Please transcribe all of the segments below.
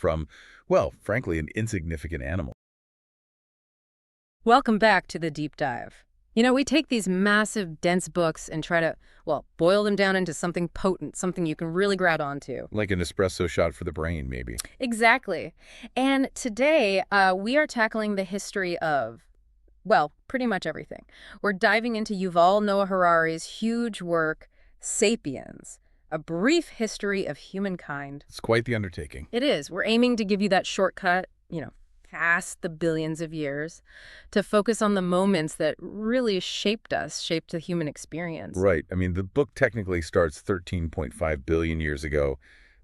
from, well, frankly, an insignificant animal. Welcome back to the deep dive. You know, we take these massive, dense books and try to, well, boil them down into something potent, something you can really grab onto. Like an espresso shot for the brain, maybe. Exactly. And today, we are tackling the history of, well, pretty much everything. We're diving into Yuval Noah Harari's huge work, Sapiens, A Brief History of Humankind. It's quite the undertaking. It is. We're aiming to give you that shortcut, past the billions of years, to focus on the moments that really shaped us, shaped the human experience. Right. I mean, the book technically starts 13.5 billion years ago.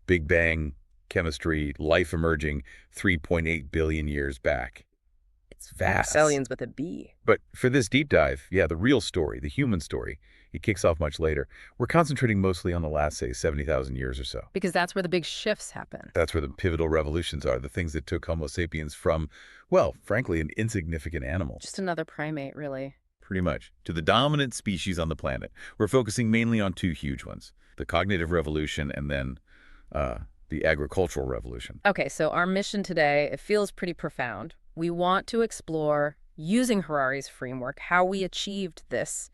Big Bang, chemistry, life emerging 3.8 billion years back. It's vast. Aliens with a B. But for this deep dive, yeah, the real story, the human story, it kicks off much later. We're concentrating mostly on the last, say, 70,000 years or so. Because that's where the big shifts happen. That's where the pivotal revolutions are, the things that took Homo sapiens from, well, frankly, an insignificant animal. Just another primate, really. Pretty much, to the dominant species on the planet. We're focusing mainly on two huge ones, the cognitive revolution and then the agricultural revolution. Okay, so our mission today, it feels pretty profound. We want to explore, using Harari's framework, how we achieved this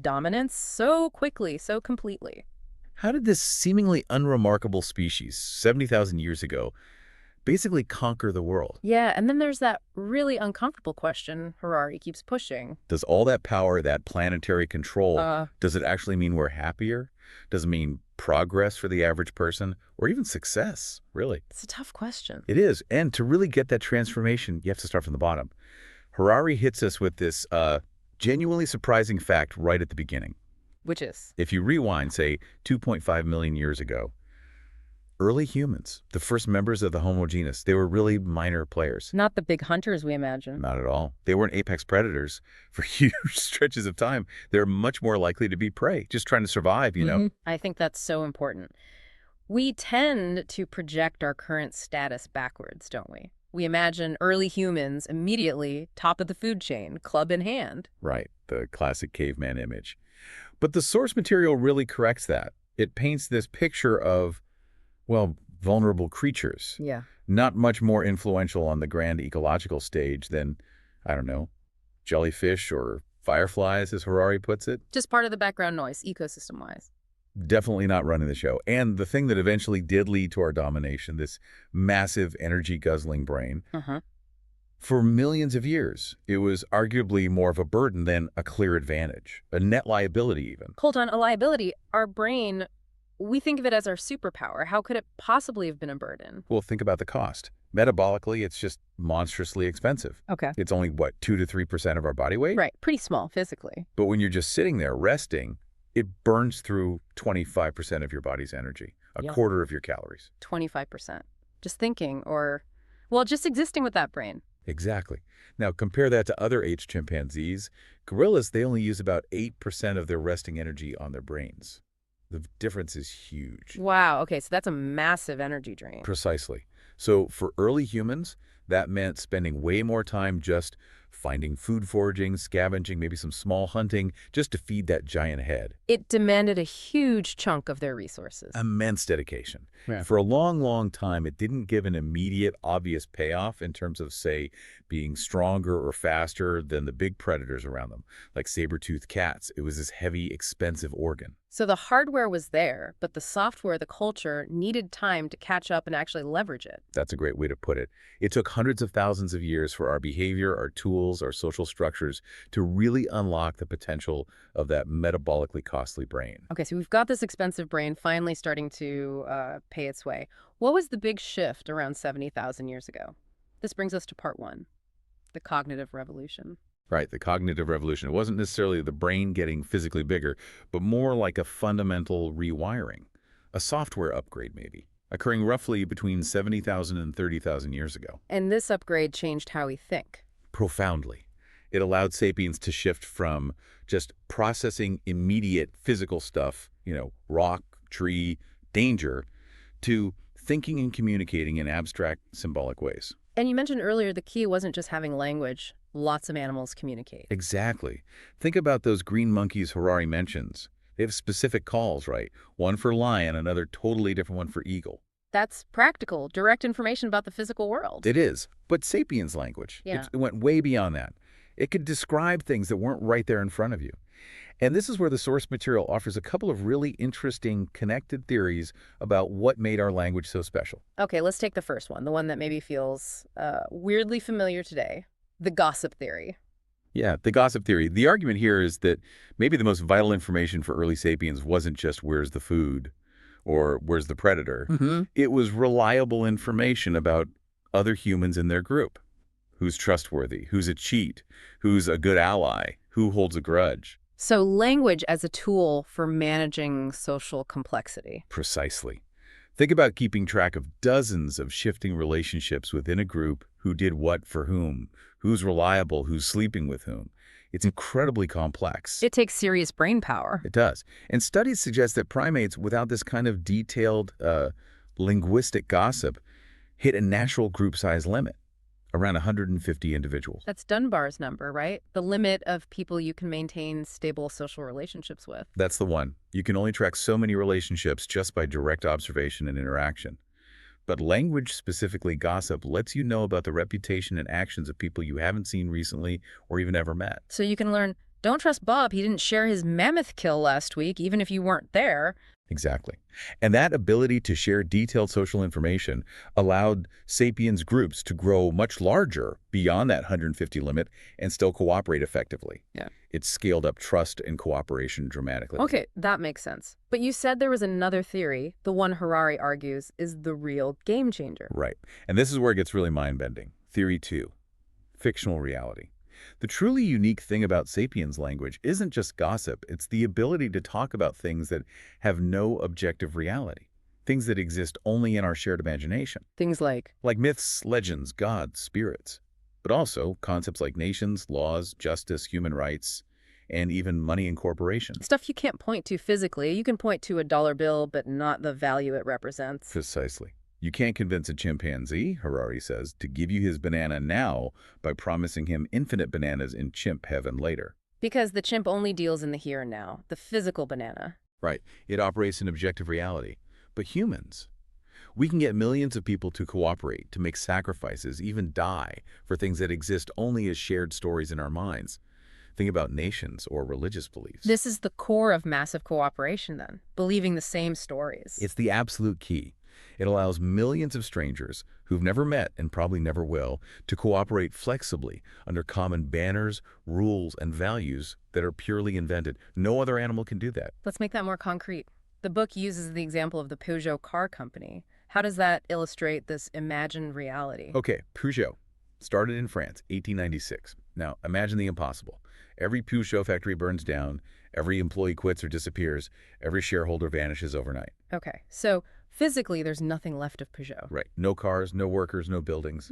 dominance so quickly, so completely. How did this seemingly unremarkable species, 70,000 years ago, basically conquer the world? Yeah, and then there's that really uncomfortable question Harari keeps pushing. Does all that power, that planetary control, does it actually mean we're happier? Does it mean progress for the average person? Or even success, really? It's a tough question. It is. And to really get that transformation, you have to start from the bottom. Harari hits us with this genuinely surprising fact right at the beginning. Which is? If you rewind, say, 2.5 million years ago, early humans, the first members of the Homo genus, they were really minor players. Not the big hunters we imagine. Not at all. They weren't apex predators for huge stretches of time. They're much more likely to be prey, just trying to survive, you know? I think that's so important. We tend to project our current status backwards, don't we? We imagine early humans immediately top of the food chain, club in hand. Right, the classic caveman image. But the source material really corrects that. It paints this picture of, well, vulnerable creatures. Yeah. Not much more influential on the grand ecological stage than, I don't know, jellyfish or fireflies, as Harari puts it. Just part of the background noise, ecosystem-wise. Definitely not running the show. And the thing that eventually did lead to our domination, this massive energy-guzzling brain, for millions of years, it was arguably more of a burden than a clear advantage, a net liability even. Hold on, a liability. Our brain, we think of it as our superpower. How could it possibly have been a burden? Well, think about the cost. Metabolically, it's just monstrously expensive. Okay. It's only, what, 2 to 3% of our body weight? Right, pretty small physically. But when you're just sitting there resting, it burns through 25% of your body's energy, a quarter of your calories. 25%. Just thinking or, well, just existing with that brain. Exactly. Now, compare that to other apes, chimpanzees. Gorillas, they only use about 8% of their resting energy on their brains. The difference is huge. Wow. Okay, so that's a massive energy drain. Precisely. So for early humans, that meant spending way more time just finding food foraging, scavenging, maybe some small hunting, just to feed that giant head. It demanded a huge chunk of their resources. Immense dedication. Yeah. For a long, long time, it didn't give an immediate, obvious payoff in terms of, say, being stronger or faster than the big predators around them, like saber-toothed cats. It was this heavy, expensive organ. So the hardware was there, but the software, the culture, needed time to catch up and actually leverage it. That's a great way to put it. It took hundreds of thousands of years for our behavior, our tools, our social structures to really unlock the potential of that metabolically costly brain. Okay, so we've got this expensive brain finally starting to pay its way. What was the big shift around 70,000 years ago? This brings us to part one, the cognitive revolution. Right, the cognitive revolution. It wasn't necessarily the brain getting physically bigger, but more like a fundamental rewiring, a software upgrade maybe, occurring roughly between 70,000 and 30,000 years ago. And this upgrade changed how we think. Profoundly. It allowed sapiens to shift from just processing immediate physical stuff, rock, tree, danger, to thinking and communicating in abstract, symbolic ways. And you mentioned earlier the key wasn't just having language. Lots of animals communicate. Exactly. Think about those green monkeys Harari mentions. They have specific calls, right? One for lion, another totally different one for eagle. That's practical, direct information about the physical world. It is. But Sapiens language, Yeah. it went way beyond that. It could describe things that weren't right there in front of you. And this is where the source material offers a couple of really interesting connected theories about what made our language so special. Okay, let's take the first one, the one that maybe feels weirdly familiar today, the gossip theory. Yeah, the gossip theory. The argument here is that maybe the most vital information for early sapiens wasn't just where's the food or where's the predator. It was reliable information about other humans in their group. Who's trustworthy, who's a cheat, who's a good ally, who holds a grudge. So language as a tool for managing social complexity. Precisely. Think about keeping track of dozens of shifting relationships within a group, who did what for whom, who's reliable, who's sleeping with whom. It's incredibly complex. It takes serious brain power. It does. And studies suggest that primates, without this kind of detailed linguistic gossip, hit a natural group size limit, around 150 individuals. That's Dunbar's number, right? The limit of people you can maintain stable social relationships with. That's the one. You can only track so many relationships just by direct observation and interaction. But language, specifically gossip, lets you know about the reputation and actions of people you haven't seen recently or even ever met. So you can learn, don't trust Bob, he didn't share his mammoth kill last week, even if you weren't there. Exactly. And that ability to share detailed social information allowed sapiens groups to grow much larger beyond that 150 limit and still cooperate effectively. Yeah. It scaled up trust and cooperation dramatically. Okay, that makes sense. But you said there was another theory, the one Harari argues is the real game changer. Right. And this is where it gets really mind-bending. Theory 2, fictional reality. The truly unique thing about sapiens language isn't just gossip, it's the ability to talk about things that have no objective reality, things that exist only in our shared imagination. Things like Myths, legends, gods, spirits, but also concepts like nations, laws, justice, human rights, and even money and corporations. stuff you can't point to physically. You can point to a dollar bill, but not the value it represents. Precisely. You can't convince a chimpanzee, Harari says, to give you his banana now by promising him infinite bananas in chimp heaven later. Because the chimp only deals in the here and now, the physical banana. Right. It operates in objective reality. But humans, we can get millions of people to cooperate, to make sacrifices, even die for things that exist only as shared stories in our minds. Think about nations or religious beliefs. This is the core of massive cooperation, then, believing the same stories. It's the absolute key. It allows millions of strangers who've never met and probably never will to cooperate flexibly under common banners, rules, and values that are purely invented. No other animal can do that. Let's make that more concrete. The book uses the example of the Peugeot car company. How does that illustrate this imagined reality? Okay, Peugeot started in France, 1896. Now, imagine the impossible. Every Peugeot factory burns down, every employee quits or disappears, every shareholder vanishes overnight. Okay, so physically there's nothing left of Peugeot. Right. No cars, no workers, no buildings.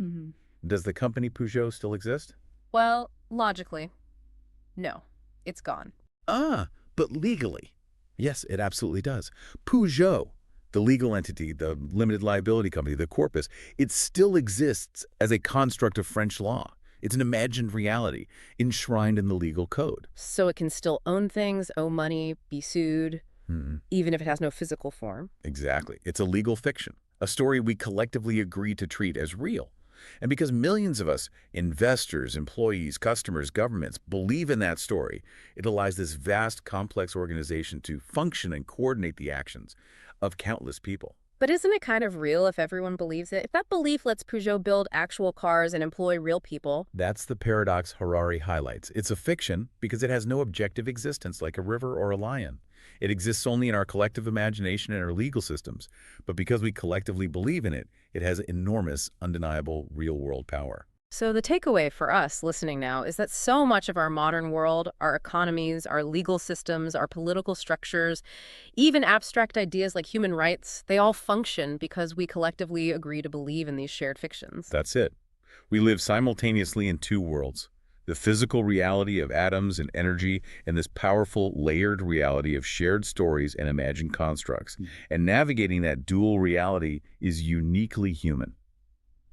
Does the company Peugeot still exist? Well, logically, no. It's gone. Ah, but legally. Yes, it absolutely does. Peugeot, the legal entity, the limited liability company, the corpus, it still exists as a construct of French law. It's an imagined reality enshrined in the legal code. So it can still own things, owe money, be sued, even if it has no physical form. Exactly. It's a legal fiction, a story we collectively agree to treat as real. And because millions of us, investors, employees, customers, governments, believe in that story, it allows this vast, complex organization to function and coordinate the actions of countless people. But isn't it kind of real if everyone believes it? If that belief lets Peugeot build actual cars and employ real people. That's the paradox Harari highlights. It's a fiction because it has no objective existence like a river or a lion. It exists only in our collective imagination and our legal systems. But because we collectively believe in it, it has enormous, undeniable, real-world power. So the takeaway for us listening now is that so much of our modern world, our economies, our legal systems, our political structures, even abstract ideas like human rights, they all function because we collectively agree to believe in these shared fictions. That's it. We live simultaneously in two worlds. The physical reality of atoms and energy and this powerful, layered reality of shared stories and imagined constructs. And navigating that dual reality is uniquely human.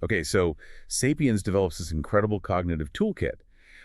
Okay, so Sapiens develops this incredible cognitive toolkit.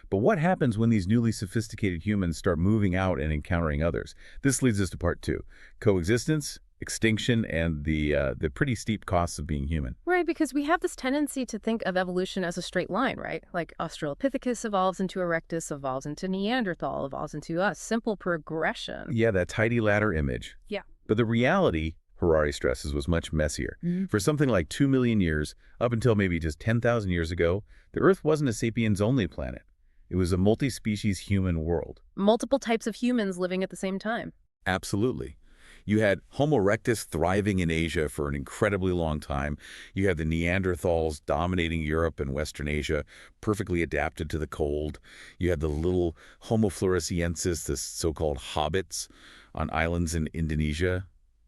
But what happens when these newly sophisticated humans start moving out and encountering others? This leads us to part 2, coexistence extinction and the pretty steep costs of being human. Right, because we have this tendency to think of evolution as a straight line, right? Like Australopithecus evolves into Erectus, evolves into Neanderthal, evolves into us. Simple progression. Yeah, that tidy ladder image. Yeah. But the reality, Harari stresses, was much messier. For something like 2 million years, up until maybe just 10,000 years ago, the Earth wasn't a sapiens-only planet. It was a multi-species human world. Multiple types of humans living at the same time. Absolutely. You had Homo erectus thriving in Asia for an incredibly long time. You had the Neanderthals dominating Europe and Western Asia, perfectly adapted to the cold. You had the little Homo floresiensis, the so-called hobbits, on islands in Indonesia,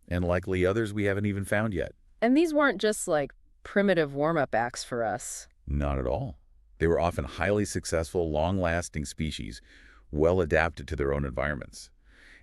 and likely others we haven't even found yet. And these weren't just like primitive warm-up acts for us. Not at all. They were often highly successful, long-lasting species, well adapted to their own environments.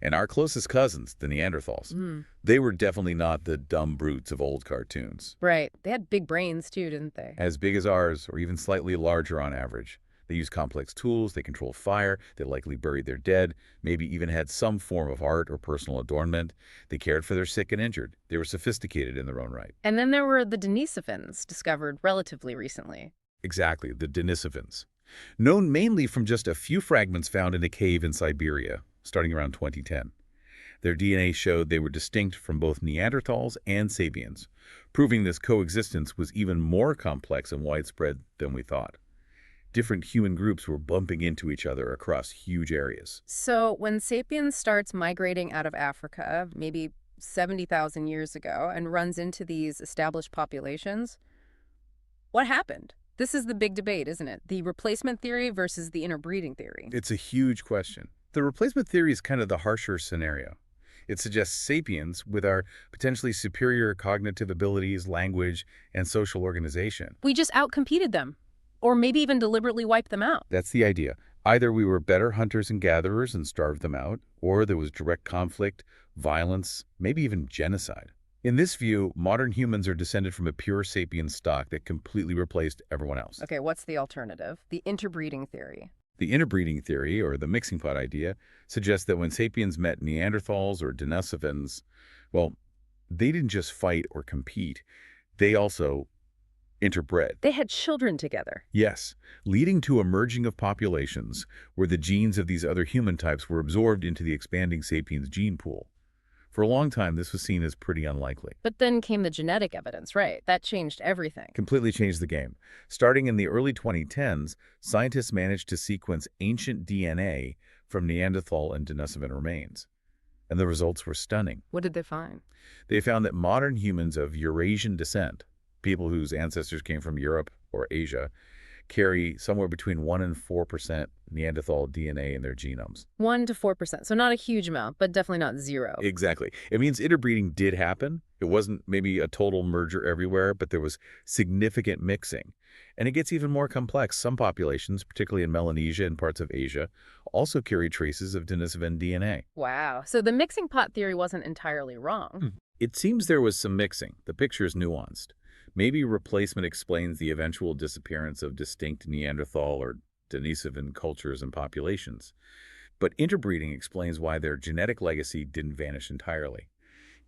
And our closest cousins, the Neanderthals, they were definitely not the dumb brutes of old cartoons. Right. They had big brains too, didn't they? As big as ours, or even slightly larger on average. They used complex tools, they controlled fire, they likely buried their dead, maybe even had some form of art or personal adornment. They cared for their sick and injured. They were sophisticated in their own right. And then there were the Denisovans, discovered relatively recently. Exactly, the Denisovans. Known mainly from just a few fragments found in a cave in Siberia, starting around 2010. Their DNA showed they were distinct from both Neanderthals and Sapiens, proving this coexistence was even more complex and widespread than we thought. Different human groups were bumping into each other across huge areas. So when Sapiens starts migrating out of Africa, maybe 70,000 years ago, and runs into these established populations, what happened? This is the big debate, isn't it? The replacement theory versus the interbreeding theory. It's a huge question. The replacement theory is kind of the harsher scenario. It suggests sapiens, with our potentially superior cognitive abilities, language, and social organization. We just outcompeted them, or maybe even deliberately wiped them out. That's the idea. Either we were better hunters and gatherers and starved them out, or there was direct conflict, violence, maybe even genocide. In this view, modern humans are descended from a pure sapien stock that completely replaced everyone else. Okay, what's the alternative? The interbreeding theory. The interbreeding theory, or the mixing pot idea, suggests that when sapiens met Neanderthals or Denisovans, well, they didn't just fight or compete. They also interbred. They had children together. Yes, leading to a merging of populations where the genes of these other human types were absorbed into the expanding sapiens gene pool. For a long time, this was seen as pretty unlikely. But then came the genetic evidence, right? That changed everything. Completely changed the game. Starting in the early 2010s, scientists managed to sequence ancient DNA from Neanderthal and Denisovan remains. And the results were stunning. What did they find? They found that modern humans of Eurasian descent, people whose ancestors came from Europe or Asia, carry somewhere between 1% and 4% Neanderthal DNA in their genomes. 1 to 4%. So not a huge amount, but definitely not zero. Exactly. It means interbreeding did happen. It wasn't maybe a total merger everywhere, but there was significant mixing. And it gets even more complex. Some populations, particularly in Melanesia and parts of Asia, also carry traces of Denisovan DNA. Wow. So the mixing pot theory wasn't entirely wrong. It seems there was some mixing. The picture is nuanced. Maybe replacement explains the eventual disappearance of distinct Neanderthal or Denisovan cultures and populations. But interbreeding explains why their genetic legacy didn't vanish entirely.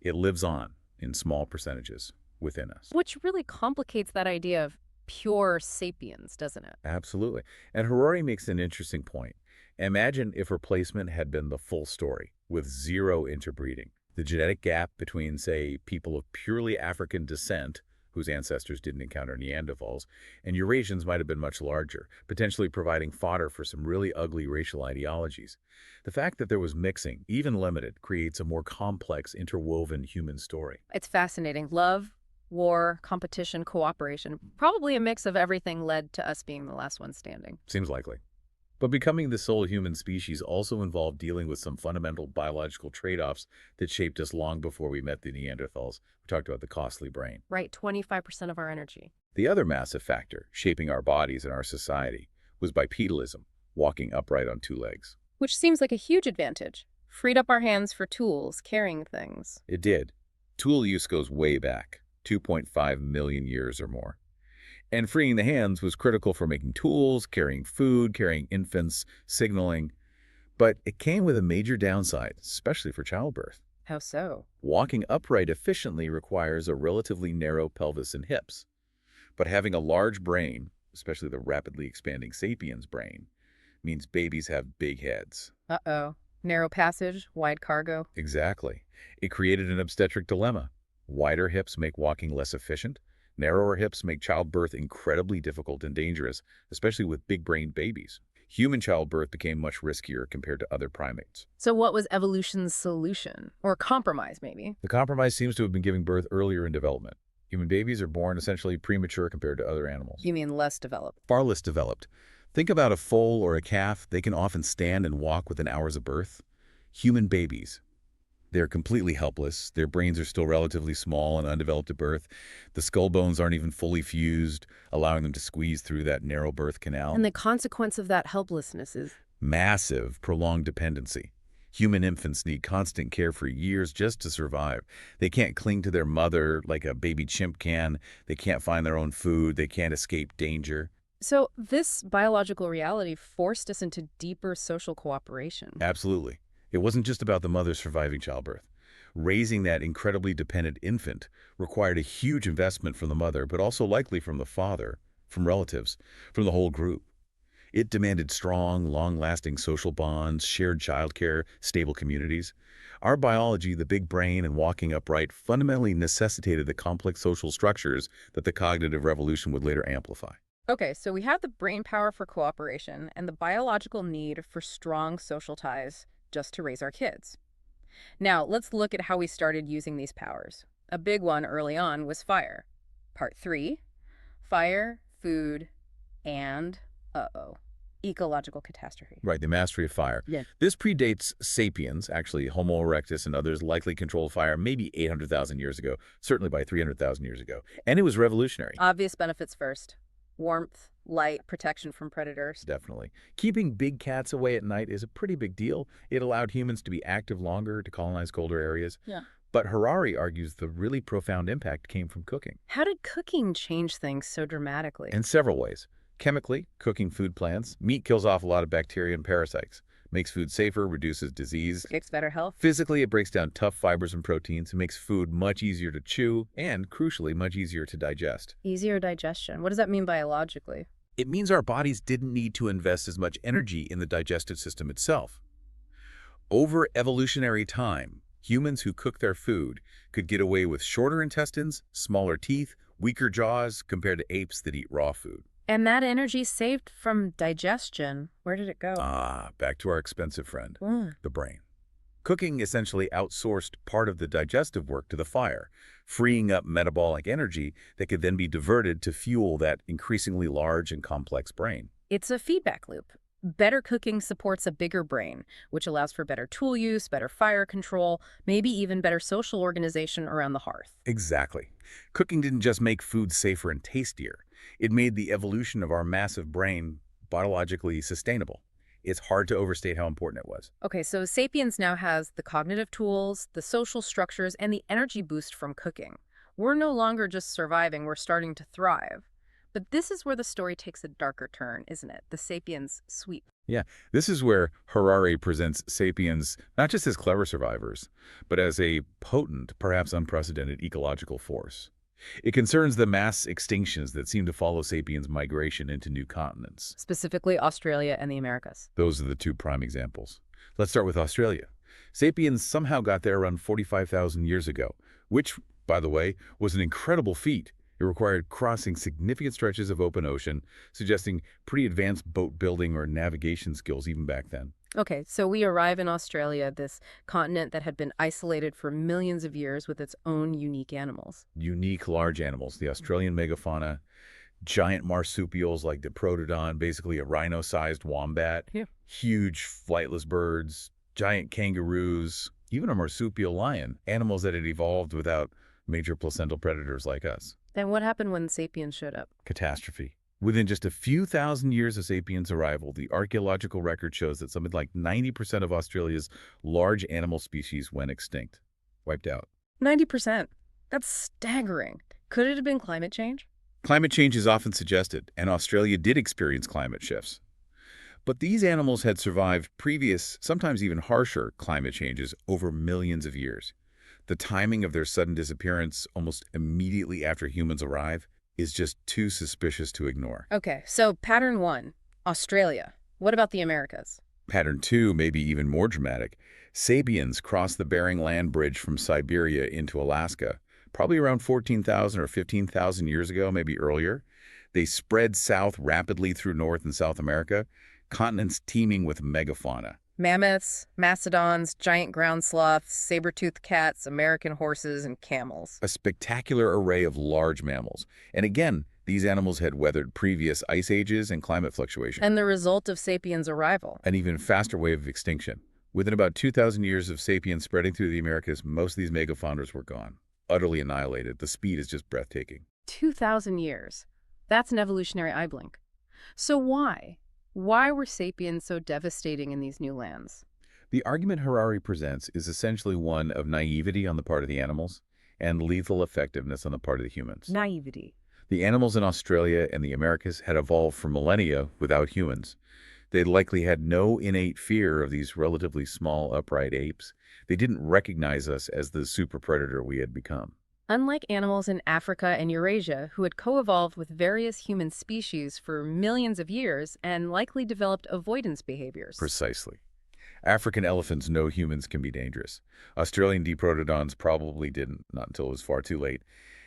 It lives on in small percentages within us. Which really complicates that idea of pure sapiens, doesn't it? Absolutely. And Harari makes an interesting point. Imagine if replacement had been the full story, with zero interbreeding. The genetic gap between, say, people of purely African descent whose ancestors didn't encounter Neanderthals, and Eurasians might have been much larger, potentially providing fodder for some really ugly racial ideologies. The fact that there was mixing, even limited, creates a more complex, interwoven human story. It's fascinating. Love, war, competition, cooperation. Probably a mix of everything led to us being the last one standing. Seems likely. But becoming the sole human species also involved dealing with some fundamental biological trade-offs that shaped us long before we met the Neanderthals. We talked about the costly brain. Right, 25% of our energy. The other massive factor shaping our bodies and our society was bipedalism, walking upright on two legs. Which seems like a huge advantage. Freed up our hands for tools, carrying things. It did. Tool use goes way back, 2.5 million years or more. And freeing the hands was critical for making tools, carrying food, carrying infants, signaling. But it came with a major downside, especially for childbirth. How so? Walking upright efficiently requires a relatively narrow pelvis and hips. But having a large brain, especially the rapidly expanding sapiens brain, means babies have big heads. Uh-oh. Narrow passage, wide cargo. Exactly. It created an obstetric dilemma. Wider hips make walking less efficient. Narrower hips make childbirth incredibly difficult and dangerous, especially with big-brained babies. Human childbirth became much riskier compared to other primates. So what was evolution's solution? Or compromise, maybe? The compromise seems to have been giving birth earlier in development. Human babies are born essentially premature compared to other animals. You mean less developed? Far less developed. Think about a foal or a calf. They can often stand and walk within hours of birth. Human babies, they're completely helpless. Their brains are still relatively small and undeveloped at birth. The skull bones aren't even fully fused, allowing them to squeeze through that narrow birth canal. And the consequence of that helplessness is... Massive, prolonged dependency. Human infants need constant care for years just to survive. They can't cling to their mother like a baby chimp can. They can't find their own food. They can't escape danger. So this biological reality forced us into deeper social cooperation. Absolutely. It wasn't just about the mother surviving childbirth. Raising that incredibly dependent infant required a huge investment from the mother, but also likely from the father, from relatives, from the whole group. It demanded strong, long-lasting social bonds, shared childcare, stable communities. Our biology, the big brain and walking upright, fundamentally necessitated the complex social structures that the cognitive revolution would later amplify. Okay, so we have the brain power for cooperation and the biological need for strong social ties just to raise our kids. Now, let's look at how we started using these powers. A big one early on was fire. Part 3, fire, food, and, ecological catastrophe. Right, the mastery of fire. Yeah. This predates sapiens, actually Homo erectus and others likely controlled fire maybe 800,000 years ago, certainly by 300,000 years ago. And it was revolutionary. Obvious benefits first. Warmth, light, protection from predators. Definitely. Keeping big cats away at night is a pretty big deal. It allowed humans to be active longer, to colonize colder areas. Yeah. But Harari argues the really profound impact came from cooking. How did cooking change things so dramatically? In several ways. Chemically, cooking food plants. Meat kills off a lot of bacteria and parasites. Makes food safer, reduces disease. Predicts better health. Physically, it breaks down tough fibers and proteins. It makes food much easier to chew and, crucially, much easier to digest. Easier digestion. What does that mean biologically? It means our bodies didn't need to invest as much energy in the digestive system itself. Over evolutionary time, humans who cook their food could get away with shorter intestines, smaller teeth, weaker jaws compared to apes that eat raw food. And that energy saved from digestion, where did it go? Back to our expensive friend, Mm. the brain. Cooking essentially outsourced part of the digestive work to the fire, freeing up metabolic energy that could then be diverted to fuel that increasingly large and complex brain. It's a feedback loop. Better cooking supports a bigger brain, which allows for better tool use, better fire control, maybe even better social organization around the hearth. Exactly. Cooking didn't just make food safer and tastier. It made the evolution of our massive brain biologically sustainable. It's hard to overstate how important it was. Okay, so Sapiens now has the cognitive tools, the social structures, and the energy boost from cooking. We're no longer just surviving, we're starting to thrive. But this is where the story takes a darker turn, isn't it? The Sapiens sweep. Yeah, this is where Harari presents sapiens not just as clever survivors, but as a potent, perhaps unprecedented ecological force. It concerns the mass extinctions that seem to follow sapiens' migration into new continents. Specifically Australia and the Americas. Those are the two prime examples. Let's start with Australia. Sapiens somehow got there around 45,000 years ago, which, by the way, was an incredible feat. It required crossing significant stretches of open ocean, suggesting pretty advanced boat building or navigation skills even back then. Okay, so we arrive in Australia, this continent that had been isolated for millions of years with its own unique animals. Unique large animals, the Australian megafauna, giant marsupials like Diprotodon, basically a rhino-sized wombat, Yeah. huge flightless birds, giant kangaroos, even a marsupial lion, animals that had evolved without major placental predators like us. Then what happened when Sapiens showed up? Catastrophe. Within just a few thousand years of sapiens' arrival, the archaeological record shows that something like 90% of Australia's large animal species went extinct, wiped out. 90%. That's staggering. Could it have been climate change? Climate change is often suggested, and Australia did experience climate shifts. But these animals had survived previous, sometimes even harsher, climate changes over millions of years. The timing of their sudden disappearance almost immediately after humans arrive is just too suspicious to ignore. Okay, so pattern one, Australia. What about the Americas? Pattern 2 may be even more dramatic. Sapiens crossed the Bering Land Bridge from Siberia into Alaska, probably around 14,000 or 15,000 years ago, maybe earlier. They spread south rapidly through North and South America, continents teeming with megafauna. Mammoths, mastodons, giant ground sloths, saber-toothed cats, American horses, and camels. A spectacular array of large mammals. And again, these animals had weathered previous ice ages and climate fluctuation. And the result of sapiens' arrival. An even faster wave of extinction. Within about 2,000 years of sapiens spreading through the Americas, most of these megafaunas were gone, utterly annihilated. The speed is just breathtaking. 2,000 years. That's an evolutionary eye blink. So why? Why were sapiens so devastating in these new lands? The argument Harari presents is essentially one of naivety on the part of the animals and lethal effectiveness on the part of the humans. Naivety. The animals in Australia and the Americas had evolved for millennia without humans. They likely had no innate fear of these relatively small upright apes. They didn't recognize us as the super predator we had become. Unlike animals in Africa and Eurasia, who had co-evolved with various human species for millions of years and likely developed avoidance behaviors. Precisely. African elephants know humans can be dangerous. Australian diprotodons probably didn't, not until it was far too late.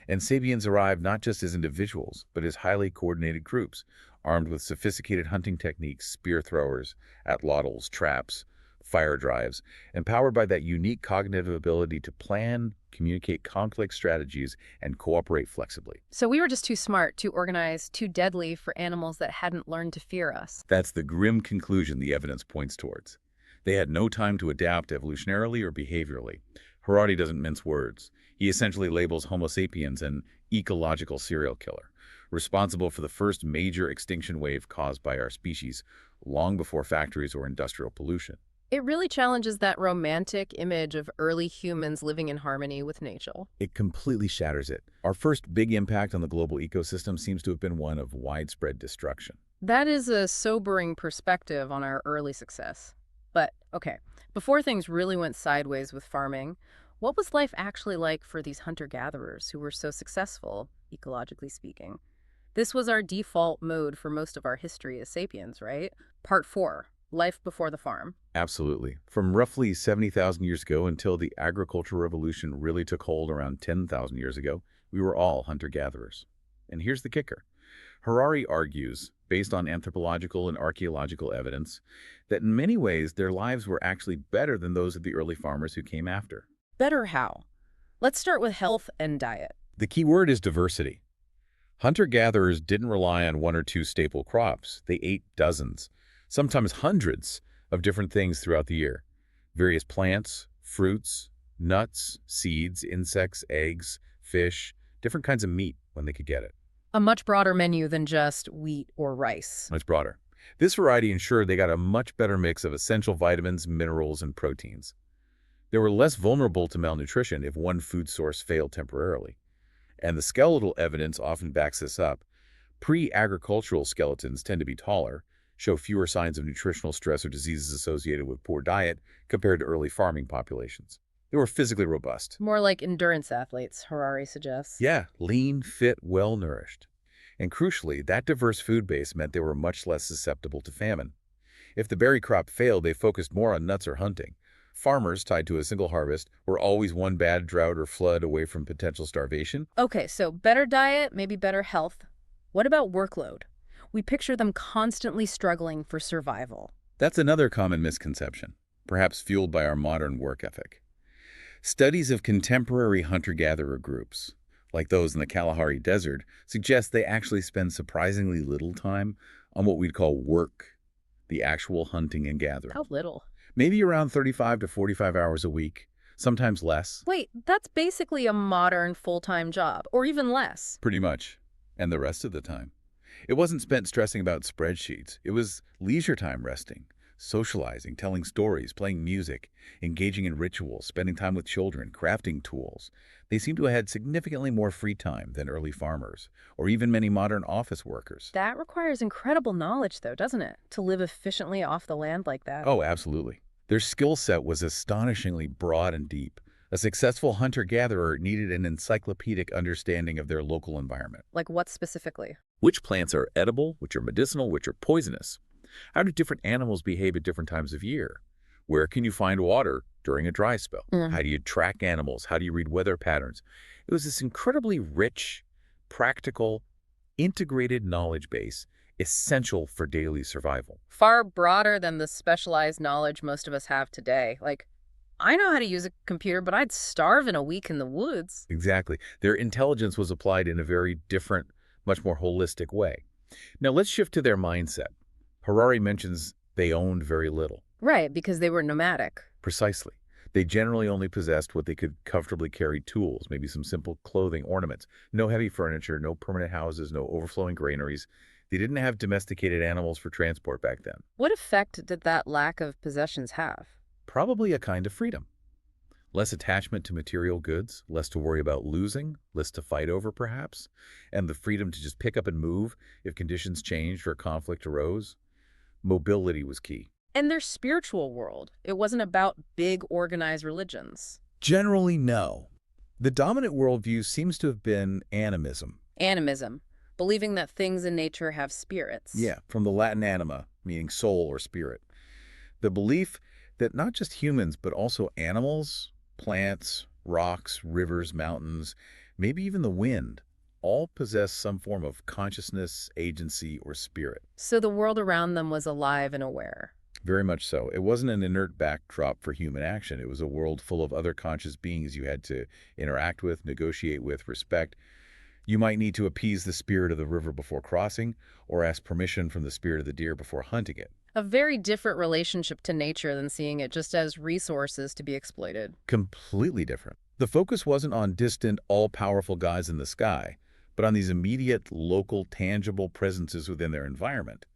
And sapiens arrived not just as individuals, but as highly coordinated groups, armed with sophisticated hunting techniques, spear throwers, atlatls, traps, fire drives, empowered by that unique cognitive ability to plan, communicate conflict strategies, and cooperate flexibly. So we were just too smart, too organized, too deadly for animals that hadn't learned to fear us. That's the grim conclusion the evidence points towards. They had no time to adapt evolutionarily or behaviorally. Harari doesn't mince words. He essentially labels Homo sapiens an ecological serial killer, responsible for the first major extinction wave caused by our species, long before factories or industrial pollution. It really challenges that romantic image of early humans living in harmony with nature. It completely shatters it. Our first big impact on the global ecosystem seems to have been one of widespread destruction. That is a sobering perspective on our early success. But, okay, before things really went sideways with farming, what was life actually like for these hunter-gatherers who were so successful, ecologically speaking? This was our default mode for most of our history as sapiens, right? Part 4, life before the farm. Absolutely. From roughly 70,000 years ago until the agricultural revolution really took hold around 10,000 years ago, we were all hunter-gatherers. And here's the kicker. Harari argues, based on anthropological and archaeological evidence, that in many ways their lives were actually better than those of the early farmers who came after. Better how? Let's start with health and diet. The key word is diversity. Hunter-gatherers didn't rely on one or two staple crops. They ate dozens, sometimes hundreds, of different things throughout the year. Various plants, fruits, nuts, seeds, insects, eggs, fish, different kinds of meat when they could get it. A much broader menu than just wheat or rice. Much broader. This variety ensured they got a much better mix of essential vitamins, minerals, and proteins. They were less vulnerable to malnutrition if one food source failed temporarily. And the skeletal evidence often backs this up. Pre-agricultural skeletons tend to be taller, show fewer signs of nutritional stress or diseases associated with poor diet compared to early farming populations. They were physically robust. More like endurance athletes, Harari suggests. Yeah, lean, fit, well-nourished. And crucially, that diverse food base meant they were much less susceptible to famine. If the berry crop failed, they focused more on nuts or hunting. Farmers, tied to a single harvest, were always one bad drought or flood away from potential starvation. Okay, so better diet, maybe better health. What about workload? We picture them constantly struggling for survival. That's another common misconception, perhaps fueled by our modern work ethic. Studies of contemporary hunter-gatherer groups, like those in the Kalahari Desert, suggest they actually spend surprisingly little time on what we'd call work, the actual hunting and gathering. How little? Maybe around 35 to 45 hours a week, sometimes less. Wait, that's basically a modern full-time job, or even less. Pretty much. And the rest of the time. It wasn't spent stressing about spreadsheets. It was leisure time resting, socializing, telling stories, playing music, engaging in rituals, spending time with children, crafting tools. They seem to have had significantly more free time than early farmers, or even many modern office workers. That requires incredible knowledge, though, doesn't it? To live efficiently off the land like that. Oh, absolutely. Their skill set was astonishingly broad and deep. A successful hunter-gatherer needed an encyclopedic understanding of their local environment. Like what specifically? Which plants are edible, which are medicinal, which are poisonous? How do different animals behave at different times of year? Where can you find water during a dry spell? Mm. How do you track animals? How do you read weather patterns? It was this incredibly rich, practical, integrated knowledge base essential for daily survival. Far broader than the specialized knowledge most of us have today. Like, I know how to use a computer, but I'd starve in a week in the woods. Exactly. Their intelligence was applied in a very different, much more holistic way. Now let's shift to their mindset. Harari mentions they owned very little. Right, because they were nomadic. Precisely. They generally only possessed what they could comfortably carry: tools, maybe some simple clothing, ornaments. No heavy furniture, no permanent houses, no overflowing granaries. They didn't have domesticated animals for transport back then. What effect did that lack of possessions have? Probably a kind of freedom. Less attachment to material goods, less to worry about losing, less to fight over perhaps, and the freedom to just pick up and move if conditions changed or conflict arose. Mobility was key. And their spiritual world. It wasn't about big organized religions. Generally, no. The dominant worldview seems to have been animism. Animism, believing that things in nature have spirits. Yeah, from the Latin anima, meaning soul or spirit. The belief that not just humans, but also animals, plants, rocks, rivers, mountains, maybe even the wind, all possess some form of consciousness, agency, or spirit. So the world around them was alive and aware. Very much so. It wasn't an inert backdrop for human action. It was a world full of other conscious beings you had to interact with, negotiate with, respect. You might need to appease the spirit of the river before crossing, or ask permission from the spirit of the deer before hunting it. A very different relationship to nature than seeing it just as resources to be exploited. Completely different. The focus wasn't on distant, all-powerful guys in the sky, but on these immediate, local, tangible presences within their environment.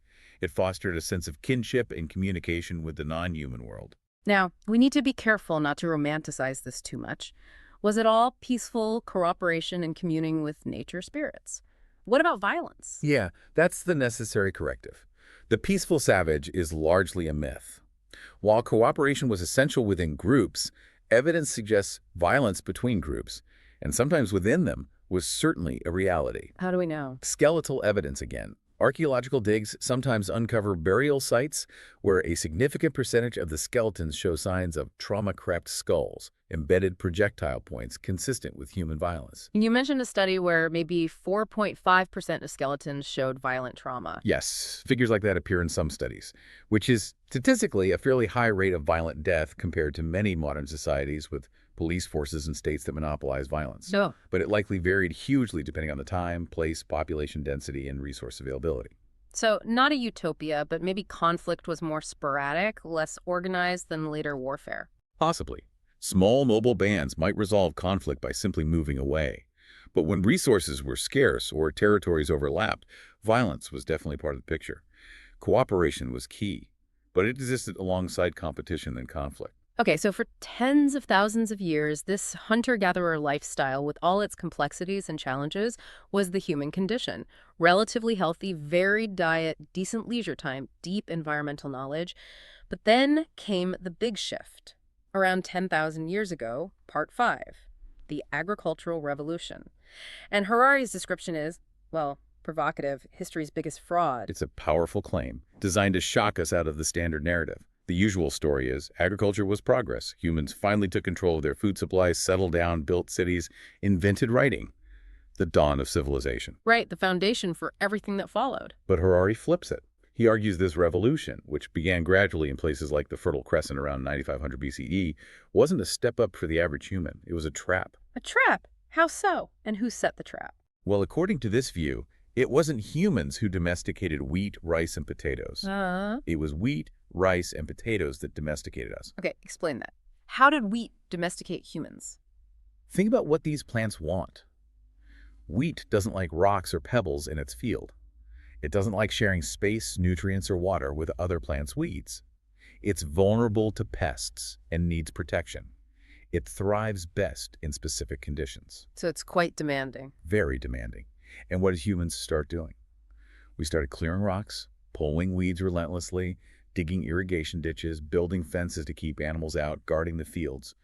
It fostered a sense of kinship and communication with the non-human world. Now, we need to be careful not to romanticize this too much. Was it all peaceful cooperation and communing with nature spirits? What about violence? Yeah, that's the necessary corrective. The peaceful savage is largely a myth. While cooperation was essential within groups, evidence suggests violence between groups, and sometimes within them, was certainly a reality. How do we know? Skeletal evidence again. Archaeological digs sometimes uncover burial sites where a significant percentage of the skeletons show signs of trauma-crept skulls, embedded projectile points consistent with human violence. You mentioned a study where maybe 4.5% of skeletons showed violent trauma. Yes, figures like that appear in some studies, which is statistically a fairly high rate of violent death compared to many modern societies with police forces in states that monopolize violence. No. But it likely varied hugely depending on the time, place, population density, and resource availability. So not a utopia, but maybe conflict was more sporadic, less organized than later warfare. Possibly. Small mobile bands might resolve conflict by simply moving away. But when resources were scarce or territories overlapped, violence was definitely part of the picture. Cooperation was key, but it existed alongside competition and conflict. Okay, so for tens of thousands of years, this hunter-gatherer lifestyle, with all its complexities and challenges, was the human condition. Relatively healthy, varied diet, decent leisure time, deep environmental knowledge. But then came the big shift. Around 10,000 years ago, part 5, the agricultural revolution. And Harari's description is, well, provocative, history's biggest fraud. It's a powerful claim, designed to shock us out of the standard narrative. The usual story is agriculture was progress. Humans finally took control of their food supplies, settled down, built cities, invented writing. The dawn of civilization. Right, the foundation for everything that followed. But Harari flips it. He argues this revolution, which began gradually in places like the Fertile Crescent around 9500 BCE, wasn't a step up for the average human. It was a trap. A trap? How so? And who set the trap? Well, according to this view, it wasn't humans who domesticated wheat, rice, and potatoes. It was wheat, rice, and potatoes that domesticated us. Okay, explain that. How did wheat domesticate humans? Think about what these plants want. Wheat doesn't like rocks or pebbles in its field. It doesn't like sharing space, nutrients, or water with other plants' weeds. It's vulnerable to pests and needs protection. It thrives best in specific conditions. So it's quite demanding. Very demanding. And what did humans start doing? We started clearing rocks, pulling weeds relentlessly, digging irrigation ditches, building fences to keep animals out, guarding the fields.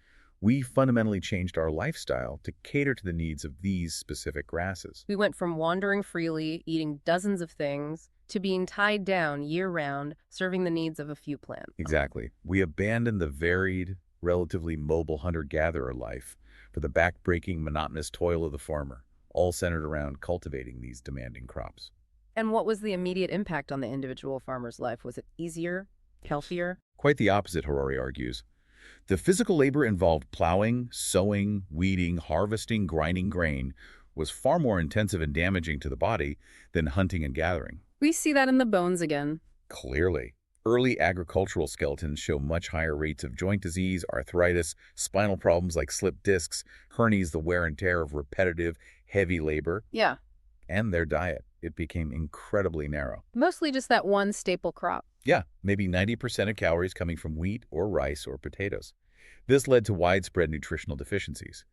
We fundamentally changed our lifestyle to cater to the needs of these specific grasses. We went from wandering freely, eating dozens of things, to being tied down year-round, serving the needs of a few plants. Exactly. We abandoned the varied, relatively mobile hunter-gatherer life for the back-breaking, monotonous toil of the farmer, all centered around cultivating these demanding crops. And what was the immediate impact on the individual farmer's life? Was it easier, healthier? Quite the opposite, Harari argues. The physical labor involved plowing, sowing, weeding, harvesting, grinding grain was far more intensive and damaging to the body than hunting and gathering. We see that in the bones again. Clearly, early agricultural skeletons show much higher rates of joint disease, arthritis, spinal problems like slipped discs, hernias, the wear and tear of repetitive, heavy labor, Yeah, and their diet. It became incredibly narrow. mostly just that one staple crop. Yeah, maybe 90% of calories coming from wheat or rice or potatoes. This led to widespread nutritional deficiencies.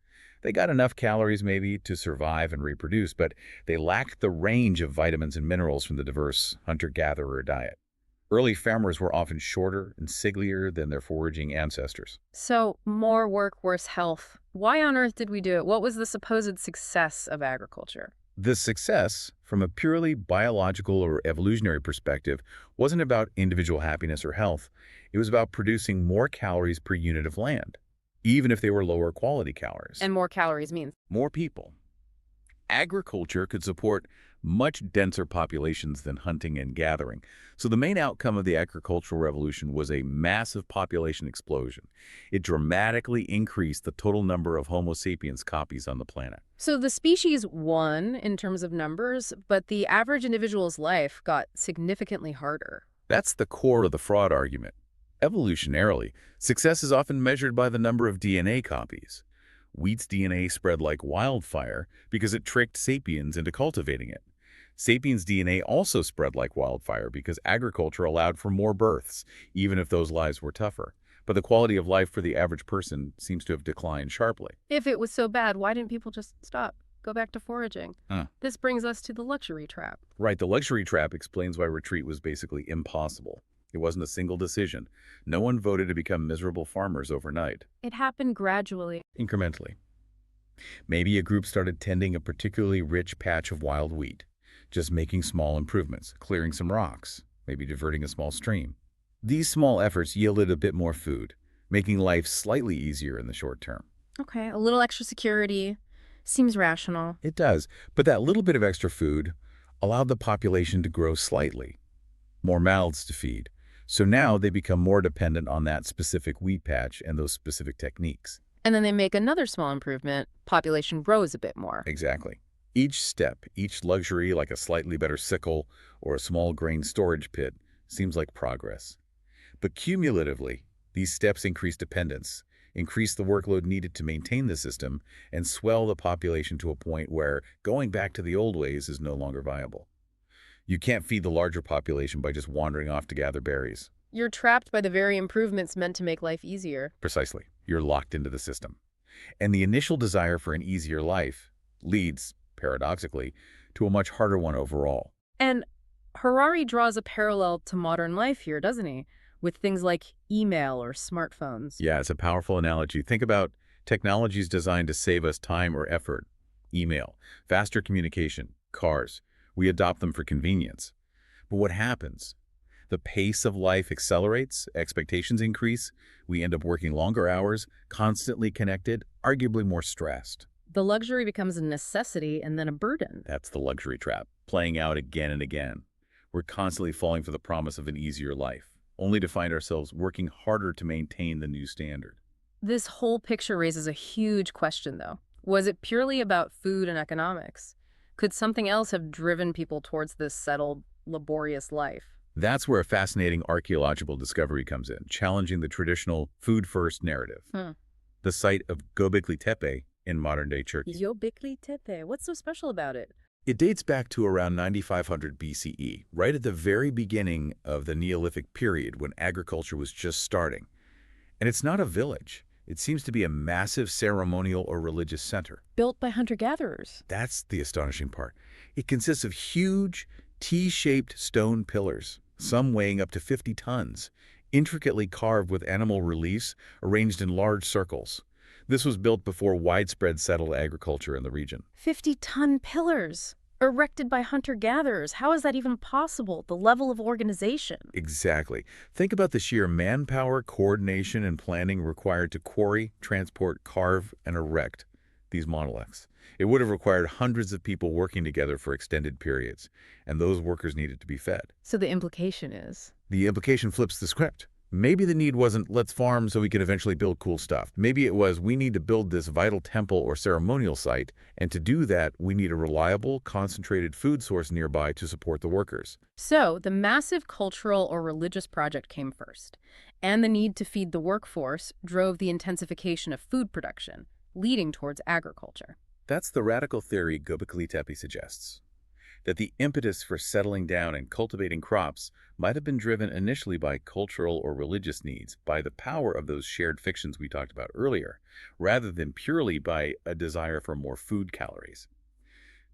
They got enough calories maybe to survive and reproduce, but they lacked the range of vitamins and minerals from the diverse hunter-gatherer diet. Early farmers were often shorter and sicklier than their foraging ancestors. So, more work, worse health. Why on earth did we do it? What was the supposed success of agriculture? The success, from a purely biological or evolutionary perspective, wasn't about individual happiness or health. It was about producing more calories per unit of land, even if they were lower quality calories. And more calories means More people. Agriculture could support much denser populations than hunting and gathering. So the main outcome of the agricultural revolution was a massive population explosion. It dramatically increased the total number of Homo sapiens copies on the planet. So the species won in terms of numbers, but the average individual's life got significantly harder. That's the core of the fraud argument. Evolutionarily, success is often measured by the number of DNA copies. Wheat's DNA spread like wildfire because it tricked sapiens into cultivating it. Sapiens' DNA also spread like wildfire because agriculture allowed for more births, even if those lives were tougher. But the quality of life for the average person seems to have declined sharply. If it was so bad, why didn't people just stop? Go back to foraging? Huh. This brings us to the luxury trap. Right, the luxury trap explains why retreat was basically impossible. It wasn't a single decision. No one voted to become miserable farmers overnight. It happened gradually. Incrementally. Maybe a group started tending a particularly rich patch of wild wheat, just making small improvements, clearing some rocks, maybe diverting a small stream. These small efforts yielded a bit more food, making life slightly easier in the short term. Okay, a little extra security. Seems rational. It does, but that little bit of extra food allowed the population to grow slightly, more mouths to feed. So now they become more dependent on that specific wheat patch and those specific techniques. And then they make another small improvement. Population grows a bit more. Exactly. Each step, each luxury like a slightly better sickle or a small grain storage pit seems like progress. But cumulatively, these steps increase dependence, increase the workload needed to maintain the system, and swell the population to a point where going back to the old ways is no longer viable. You can't feed the larger population by just wandering off to gather berries. You're trapped by the very improvements meant to make life easier. Precisely. You're locked into the system. And the initial desire for an easier life leads, paradoxically, to a much harder one overall. And Harari draws a parallel to modern life here, doesn't he? With things like email or smartphones. Yeah, it's a powerful analogy. Think about technologies designed to save us time or effort. Email, faster communication, cars. We adopt them for convenience. But what happens? The pace of life accelerates, expectations increase, we end up working longer hours, constantly connected, arguably more stressed. The luxury becomes a necessity and then a burden. That's the luxury trap, playing out again and again. We're constantly falling for the promise of an easier life, only to find ourselves working harder to maintain the new standard. This whole picture raises a huge question, though. Was it purely about food and economics? Could something else have driven people towards this settled, laborious life? That's where a fascinating archaeological discovery comes in, challenging the traditional food-first narrative. The site of Göbekli Tepe in modern-day Turkey. Göbekli Tepe. What's so special about it? It dates back to around 9500 BCE, right at the very beginning of the Neolithic period when agriculture was just starting. And it's not a village. It seems to be a massive ceremonial or religious center. Built by hunter-gatherers. That's the astonishing part. It consists of huge, T-shaped stone pillars, some weighing up to 50 tons, intricately carved with animal reliefs arranged in large circles. This was built before widespread settled agriculture in the region. 50-ton pillars erected by hunter-gatherers. How is that even possible? The level of organization. Exactly. Think about the sheer manpower, coordination, and planning required to quarry, transport, carve, and erect these monoliths. It would have required hundreds of people working together for extended periods, and those workers needed to be fed. So the implication is? The implication flips the script. Maybe the need wasn't, let's farm so we can eventually build cool stuff. Maybe it was, we need to build this vital temple or ceremonial site, and to do that, we need a reliable, concentrated food source nearby to support the workers. So the massive cultural or religious project came first, and the need to feed the workforce drove the intensification of food production, leading towards agriculture. That's the radical theory Göbekli Tepe suggests, that the impetus for settling down and cultivating crops might have been driven initially by cultural or religious needs, by the power of those shared fictions we talked about earlier, rather than purely by a desire for more food calories.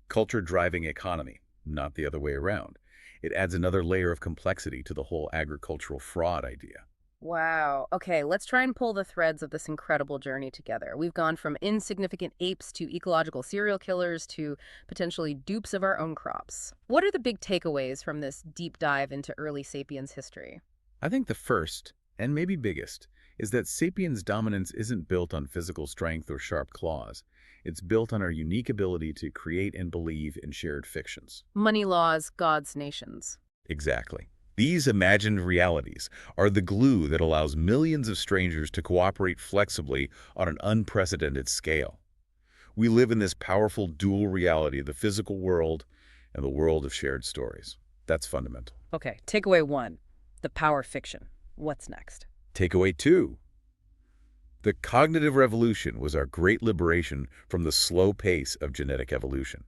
Culture driving economy, not the other way around. It adds another layer of complexity to the whole agricultural fraud idea. Wow. Okay, let's try and pull the threads of this incredible journey together. We've gone from insignificant apes to ecological serial killers to potentially dupes of our own crops. What are the big takeaways from this deep dive into early sapiens history? I think the first, and maybe biggest, is that sapiens' dominance isn't built on physical strength or sharp claws. It's built on our unique ability to create and believe in shared fictions. Money laws, gods, nations. Exactly. These imagined realities are the glue that allows millions of strangers to cooperate flexibly on an unprecedented scale. We live in this powerful dual reality of the physical world and the world of shared stories. That's fundamental. Okay, takeaway one, the power fiction. What's next? Takeaway two. The cognitive revolution was our great liberation from the slow pace of genetic evolution.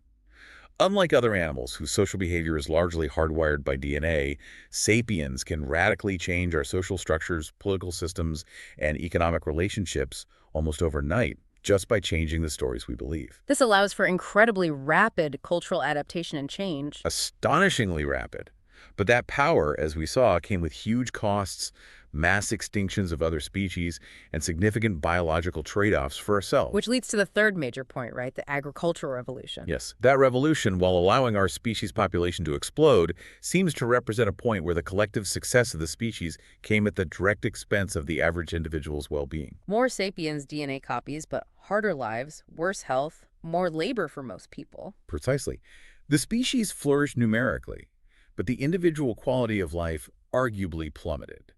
Unlike other animals whose social behavior is largely hardwired by DNA, sapiens can radically change our social structures, political systems, and economic relationships almost overnight just by changing the stories we believe. This allows for incredibly rapid cultural adaptation and change. Astonishingly rapid. But that power, as we saw, came with huge costs, mass extinctions of other species, and significant biological trade-offs for ourselves. Which leads to the third major point, right? The agricultural revolution. Yes, that revolution, while allowing our species population to explode, seems to represent a point where the collective success of the species came at the direct expense of the average individual's well-being. More sapiens DNA copies, but harder lives, worse health, more labor for most people. Precisely. The species flourished numerically, but the individual quality of life arguably plummeted.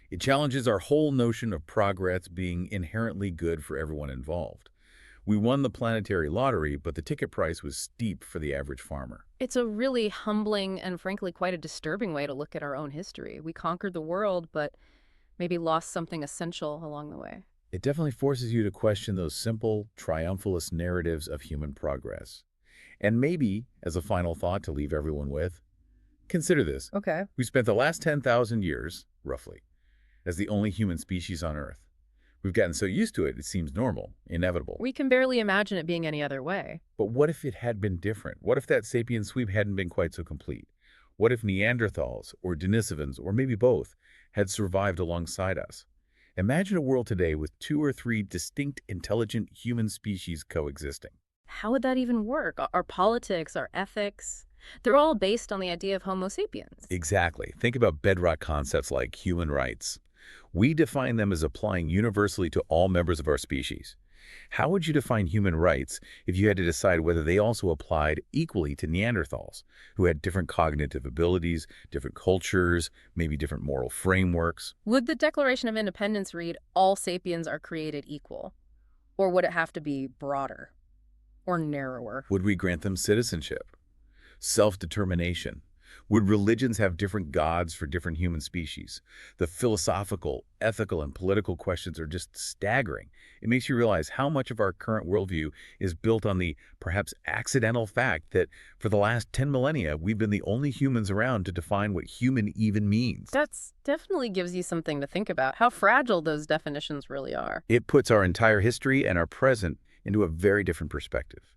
It challenges our whole notion of progress being inherently good for everyone involved. We won the planetary lottery, but the ticket price was steep for the average farmer. It's a really humbling and frankly quite a disturbing way to look at our own history. We conquered the world, but maybe lost something essential along the way. It definitely forces you to question those simple, triumphalist narratives of human progress. And maybe, as a final thought to leave everyone with, consider this. Okay. We spent the last 10,000 years, roughly, as the only human species on Earth. We've gotten so used to it, it seems normal, inevitable. We can barely imagine it being any other way. But what if it had been different? What if that sapien sweep hadn't been quite so complete? What if Neanderthals, or Denisovans, or maybe both, had survived alongside us? Imagine a world today with 2 or 3 distinct, intelligent human species coexisting. How would that even work? Our politics, our ethics, they're all based on the idea of Homo sapiens. Exactly. Think about bedrock concepts like human rights. We define them as applying universally to all members of our species. How would you define human rights if you had to decide whether they also applied equally to Neanderthals, who had different cognitive abilities, different cultures, maybe different moral frameworks? Would the Declaration of Independence read, all sapiens are created equal? Or would it have to be broader or narrower? Would we grant them citizenship, self-determination? Would religions have different gods for different human species? The philosophical, ethical, and political questions are just staggering. It makes you realize how much of our current worldview is built on the perhaps accidental fact that for the last 10 millennia, we've been the only humans around to define what human even means. That's definitely gives you something to think about, how fragile those definitions really are. It puts our entire history and our present into a very different perspective.